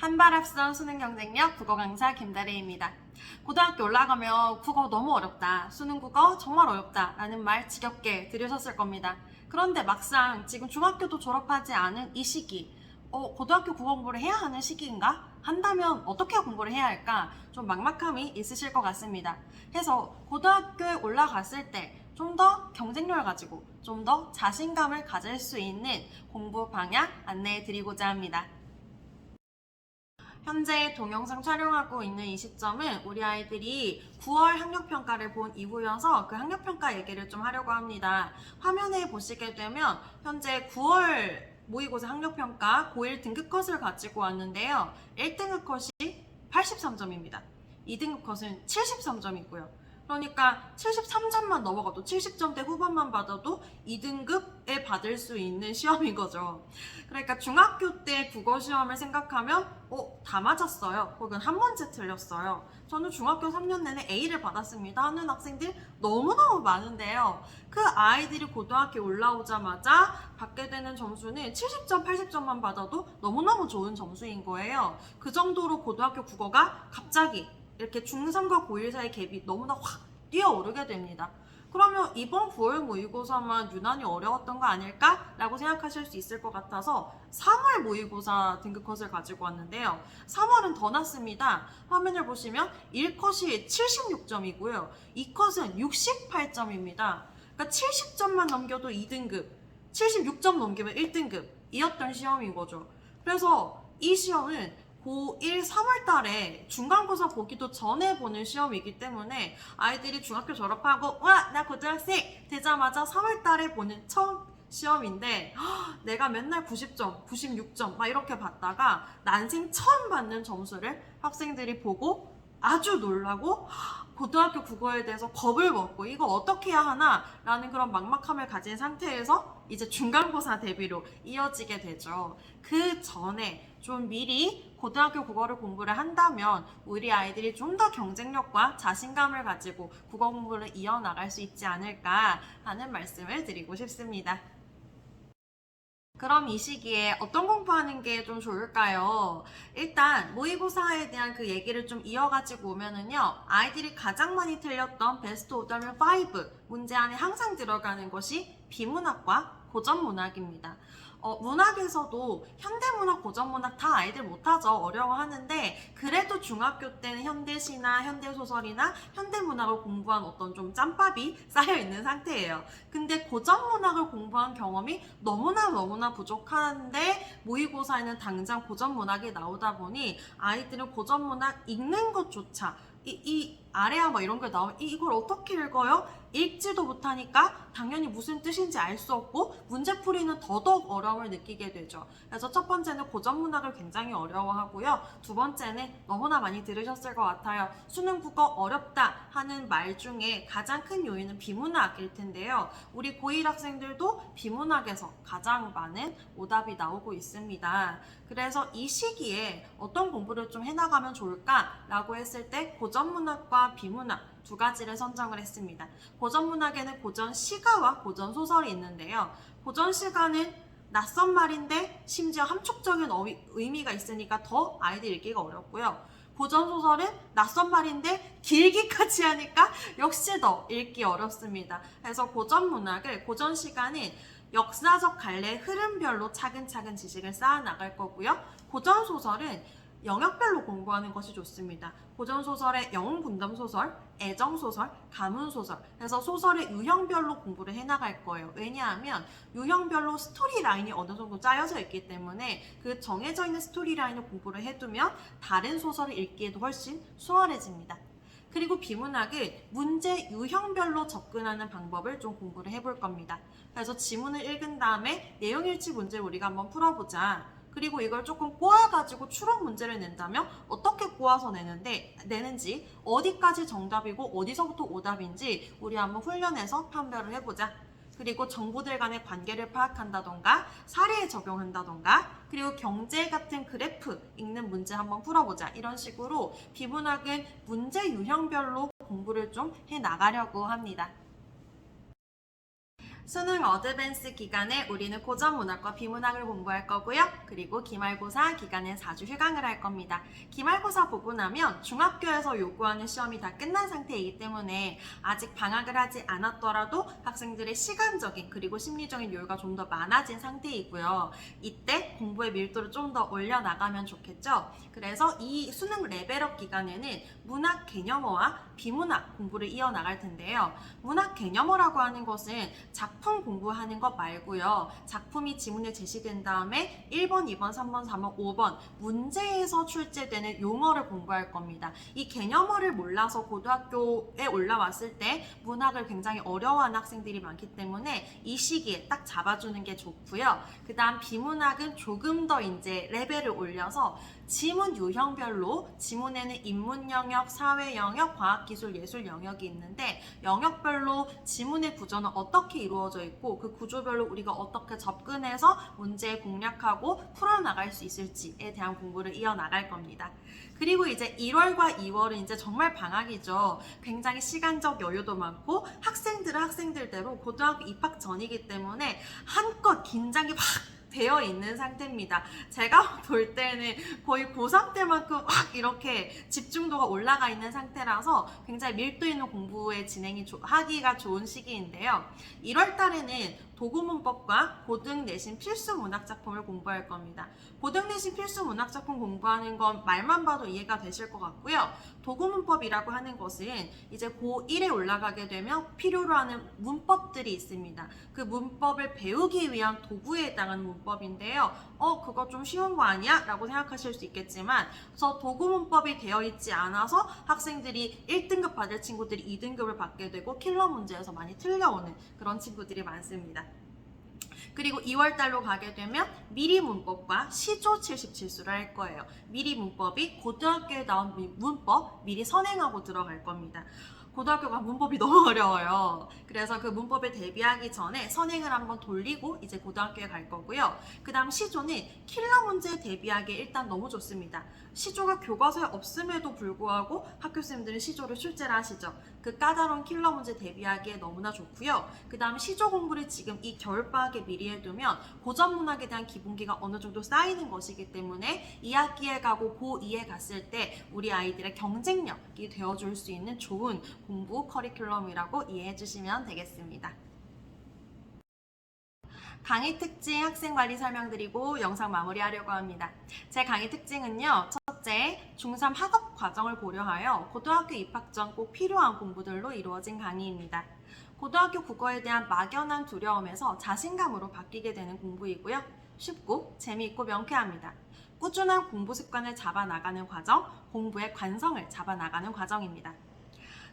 한발 앞선 수능 경쟁력 국어 강사 김다리입니다. 고등학교 올라가면 국어 너무 어렵다, 수능 국어 정말 어렵다 라는 말 지겹게 들으셨을 겁니다. 그런데 막상 지금 중학교도 졸업하지 않은 이 시기, 고등학교 국어 공부를 해야 하는 시기인가? 한다면 어떻게 공부를 해야 할까? 좀 막막함이 있으실 것 같습니다. 해서 고등학교에 올라갔을 때 좀 더 경쟁력을 가지고 좀 더 자신감을 가질 수 있는 공부 방향 안내해 드리고자 합니다. 현재 동영상 촬영하고 있는 이 시점은 우리 아이들이 9월 학력평가를 본 이후여서 그 학력평가 얘기를 좀 하려고 합니다. 화면에 보시게 되면 현재 9월 모의고사 학력평가 고1 등급 컷을 가지고 왔는데요. 1등급 컷이 83점입니다. 2등급 컷은 73점이고요. 그러니까 73점만 넘어가도 70점대 후반만 받아도 2등급에 받을 수 있는 시험인 거죠. 그러니까 중학교 때 국어 시험을 생각하면 다 맞았어요. 혹은 한 문제 틀렸어요. 저는 중학교 3년 내내 A를 받았습니다 하는 학생들 너무너무 많은데요. 그 아이들이 고등학교 올라오자마자 받게 되는 점수는 70점, 80점만 받아도 너무너무 좋은 점수인 거예요. 그 정도로 고등학교 국어가 갑자기 이렇게 중3과 고1 사이 갭이 너무나 확 뛰어오르게 됩니다. 그러면 이번 9월 모의고사만 유난히 어려웠던 거 아닐까? 라고 생각하실 수 있을 것 같아서 3월 모의고사 등급 컷을 가지고 왔는데요. 3월은 더 낮습니다. 화면을 보시면 1컷이 76점이고요. 2컷은 68점입니다. 그러니까 70점만 넘겨도 2등급, 76점 넘기면 1등급 이었던 시험인 거죠. 그래서 이 시험은 고1 3월 달에 중간고사 보기도 전에 보는 시험이기 때문에 아이들이 중학교 졸업하고 와, 나 고등학생 되자마자 3월 달에 보는 처음 시험인데 내가 맨날 90점, 96점 막 이렇게 받다가 난생 처음 받는 점수를 학생들이 보고 아주 놀라고 고등학교 국어에 대해서 겁을 먹고 이거 어떻게 해야 하나 라는 그런 막막함을 가진 상태에서 이제 중간고사 대비로 이어지게 되죠. 그 전에 좀 미리 고등학교 국어를 공부를 한다면 우리 아이들이 좀 더 경쟁력과 자신감을 가지고 국어 공부를 이어나갈 수 있지 않을까 하는 말씀을 드리고 싶습니다. 그럼 이 시기에 어떤 공부하는 게 좀 좋을까요? 일단 모의고사에 대한 그 얘기를 좀 이어가지고 오면은요, 아이들이 가장 많이 틀렸던 베스트 오더면 5 문제 안에 항상 들어가는 것이 비문학과 고전문학입니다. 문학에서도 현대문학, 고전문학 다 아이들 못하죠. 어려워하는데 그래도 중학교 때는 현대시나 현대소설이나 현대문학을 공부한 어떤 좀 짬밥이 쌓여있는 상태예요. 근데 고전문학을 공부한 경험이 너무나 부족한데 모의고사에는 당장 고전문학이 나오다 보니 아이들은 고전문학 읽는 것조차 이 아래야 뭐 이런 게 나오면 이걸 어떻게 읽어요? 읽지도 못하니까 당연히 무슨 뜻인지 알 수 없고 문제풀이는 더더욱 어려움을 느끼게 되죠. 그래서 첫 번째는 고전문학을 굉장히 어려워하고요. 두 번째는 너무나 많이 들으셨을 것 같아요. 수능 국어 어렵다 하는 말 중에 가장 큰 요인은 비문학일 텐데요. 우리 고1 학생들도 비문학에서 가장 많은 오답이 나오고 있습니다. 그래서 이 시기에 어떤 공부를 좀 해나가면 좋을까라고 했을 때 고전문학과 비문학 두 가지를 선정을 했습니다. 고전문학에는 고전시가와 고전소설이 있는데요. 고전시가는 낯선 말인데 심지어 함축적인 의미가 있으니까 더 아이들 읽기가 어렵고요. 고전소설은 낯선 말인데 길기까지 하니까 역시 더 읽기 어렵습니다. 그래서 고전문학을, 고전시가는 역사적 갈래 흐름별로 차근차근 지식을 쌓아 나갈 거고요. 고전소설은 영역별로 공부하는 것이 좋습니다. 고전소설의 영웅분담소설, 애정소설, 가문소설, 그래서 소설의 유형별로 공부를 해나갈 거예요. 왜냐하면 유형별로 스토리라인이 어느 정도 짜여져 있기 때문에 그 정해져 있는 스토리라인을 공부를 해두면 다른 소설을 읽기에도 훨씬 수월해집니다. 그리고 비문학은 문제 유형별로 접근하는 방법을 좀 공부를 해볼 겁니다. 그래서 지문을 읽은 다음에 내용일치 문제를 우리가 한번 풀어보자. 그리고 이걸 조금 꼬아가지고 추론 문제를 낸다면 어떻게 꼬아서 내는지, 어디까지 정답이고 어디서부터 오답인지 우리 한번 훈련해서 판별을 해보자. 그리고 정보들 간의 관계를 파악한다던가 사례에 적용한다던가 그리고 경제 같은 그래프 읽는 문제 한번 풀어보자. 이런 식으로 비문학은 문제 유형별로 공부를 좀 해나가려고 합니다. 수능 어드밴스 기간에 우리는 고전 문학과 비문학을 공부할 거고요. 그리고 기말고사 기간엔 4주 휴강을 할 겁니다. 기말고사 보고 나면 중학교에서 요구하는 시험이 다 끝난 상태이기 때문에 아직 방학을 하지 않았더라도 학생들의 시간적인 그리고 심리적인 여유가 좀 더 많아진 상태이고요. 이때 공부의 밀도를 좀 더 올려나가면 좋겠죠. 그래서 이 수능 레벨업 기간에는 문학 개념어와 비문학 공부를 이어나갈 텐데요. 문학 개념어라고 하는 것은 작품 공부하는 것 말고요. 작품이 지문에 제시된 다음에 1번, 2번, 3번, 4번, 5번 문제에서 출제되는 용어를 공부할 겁니다. 이 개념어를 몰라서 고등학교에 올라왔을 때 문학을 굉장히 어려워하는 학생들이 많기 때문에 이 시기에 딱 잡아주는 게 좋고요. 그 다음 비문학은 조금 더 이제 레벨을 올려서 지문 유형별로 지문에는 인문 영역, 사회 영역, 과학, 기술, 예술 영역이 있는데 영역별로 지문의 구조는 어떻게 이루어져 있고 그 구조별로 우리가 어떻게 접근해서 문제에 공략하고 풀어나갈 수 있을지에 대한 공부를 이어나갈 겁니다. 그리고 이제 1월과 2월은 이제 정말 방학이죠. 굉장히 시간적 여유도 많고 학생들은 학생들대로 고등학교 입학 전이기 때문에 한껏 긴장이 확 되어 있는 상태입니다. 제가 볼 때는 거의 고3 때만큼 막 이렇게 집중도가 올라가 있는 상태라서 굉장히 밀도 있는 공부의 진행이 하기가 좋은 시기인데요. 1월 달에는 도구문법과 고등 내신 필수 문학작품을 공부할 겁니다. 고등 내신 필수 문학작품 공부하는 건 말만 봐도 이해가 되실 것 같고요. 도구문법이라고 하는 것은 이제 고1에 올라가게 되면 필요로 하는 문법들이 있습니다. 그 문법을 배우기 위한 도구에 해당하는 문법인데요. 그거 좀 쉬운 거 아니야? 라고 생각하실 수 있겠지만 저 도구문법이 되어 있지 않아서 학생들이 1등급 받을 친구들이 2등급을 받게 되고 킬러 문제에서 많이 틀려오는 그런 친구들이 많습니다. 그리고 2월달로 가게 되면 미리 문법과 시조 77수를 할 거예요. 미리 문법이 고등학교에 나온 문법 미리 선행하고 들어갈 겁니다. 고등학교가 문법이 너무 어려워요. 그래서 그 문법에 대비하기 전에 선행을 한번 돌리고 이제 고등학교에 갈 거고요. 그 다음 시조는 킬러 문제에 대비하기에 일단 너무 좋습니다. 시조가 교과서에 없음에도 불구하고 학교생들은 시조를 출제를 하시죠. 그 까다로운 킬러 문제 대비하기에 너무나 좋고요. 그 다음 시조 공부를 지금 이 겨울방학에 미리 해두면 고전 문학에 대한 기본기가 어느 정도 쌓이는 것이기 때문에 2학기에 가고 고2에 갔을 때 우리 아이들의 경쟁력이 되어줄 수 있는 좋은 공부 커리큘럼이라고 이해해 주시면 되겠습니다. 강의 특징 학생관리 설명드리고 영상 마무리하려고 합니다. 제 강의 특징은요. 첫째, 중3 학업 과정을 고려하여 고등학교 입학 전 꼭 필요한 공부들로 이루어진 강의입니다. 고등학교 국어에 대한 막연한 두려움에서 자신감으로 바뀌게 되는 공부이고요. 쉽고 재미있고 명쾌합니다. 꾸준한 공부 습관을 잡아나가는 과정, 공부의 관성을 잡아나가는 과정입니다.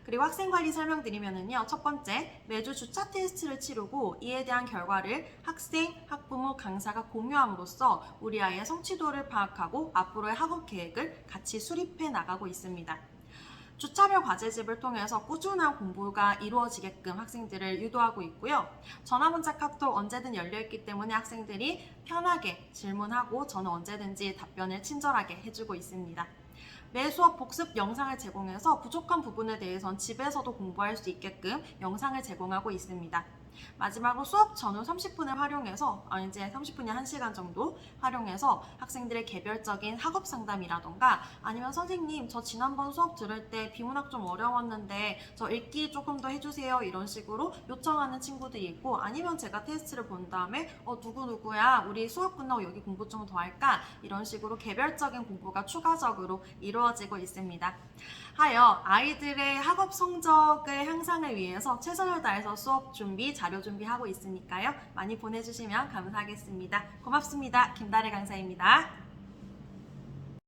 그리고 학생관리 설명드리면은요. 첫 번째, 매주 주차 테스트를 치르고 이에 대한 결과를 학생, 학부모, 강사가 공유함으로써 우리 아이의 성취도를 파악하고 앞으로의 학업 계획을 같이 수립해 나가고 있습니다. 주차별 과제집을 통해서 꾸준한 공부가 이루어지게끔 학생들을 유도하고 있고요. 전화문자 카톡 언제든 열려있기 때문에 학생들이 편하게 질문하고 저는 언제든지 답변을 친절하게 해주고 있습니다. 매 수업 복습 영상을 제공해서 부족한 부분에 대해선 집에서도 공부할 수 있게끔 영상을 제공하고 있습니다. 마지막으로 수업 전후 30분을 활용해서 이제 30분이 1시간 정도 활용해서 학생들의 개별적인 학업 상담이라던가 아니면 선생님 저 지난번 수업 들을 때 비문학 좀 어려웠는데 저 읽기 조금 더 해주세요 이런 식으로 요청하는 친구들이 있고 아니면 제가 테스트를 본 다음에 누구누구야 우리 수업 끝나고 여기 공부 좀 더 할까 이런 식으로 개별적인 공부가 추가적으로 이루어지고 있습니다. 하여 아이들의 학업 성적의 향상을 위해서 최선을 다해서 수업 준비, 자료 준비하고 있으니까요. 많이 보내주시면 감사하겠습니다. 고맙습니다. 김다래 강사입니다.